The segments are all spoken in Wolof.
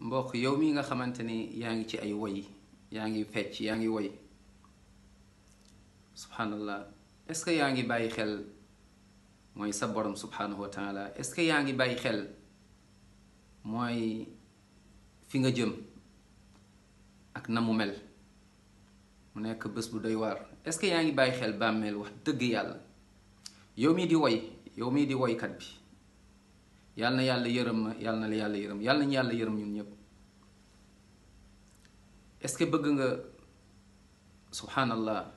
mbokk yow mi nga xamante ni yaa ngi ci ay woy yaa ngi fecc yaa ngi woy subhanallah est-ce que yaa ngi bàyyi xel mooy sa borom subhanahu wa taala est-ce que yaa ngi bàyyi xel mooy fi nga jëm ak na mu mel mu nekk bés bu doy waar est-ce que yaa ngi bàyyi xel bàmmeel wax dëgg yàlla yow mii di woy yow mii di woykat bi yàlla na yàlla yërëm ma yàlla na la yàlla yërëm yàlla nañu yàlla yërëm ñun ñëpp est-ce que bëgg nga subhanallah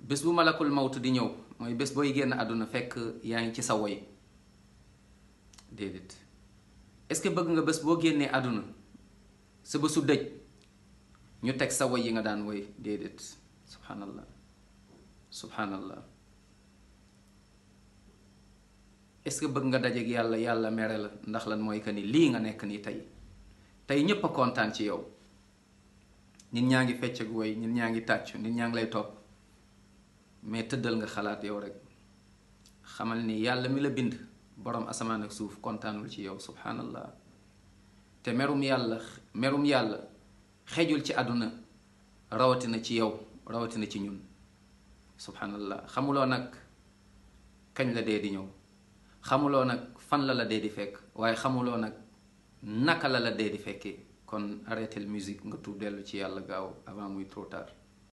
bés bu malakul mawt di ñëw mooy bés booy génn àdduna fekk yaa ngi ci sa woy déedéet est-ce que bëgg nga bés boo génnee àdduna sa bésu dëj ñu teg sa woy yi nga daan woy déedéet subhanallah subhanallah est-ce que bëgg nga dajeek yàlla yàlla mere la ndax lan mooy que ni lii nga nekk nii tey ñépp a kontaan ci yow nit ñaa ngi fecc ak woy nit ñaa ngi tàccu nit ñaa ngi lay topp mais tëddal nga xalaat yow rek xamal ni yàlla mi la bind boroom asamaan ak suuf kontaanul ci yow subhanallah te merum yàlla xejul ci àdduna rawatina ci yow rawatina ci ñun subhanallah xamuloo nag kañ la dee di ñëw xamuloo nag fan la dee di fekk waaye xamuloo nag naka la dee di fekkee kon arrêtel musique nga tuub dellu ci yàlla gaaw avant muy trop tard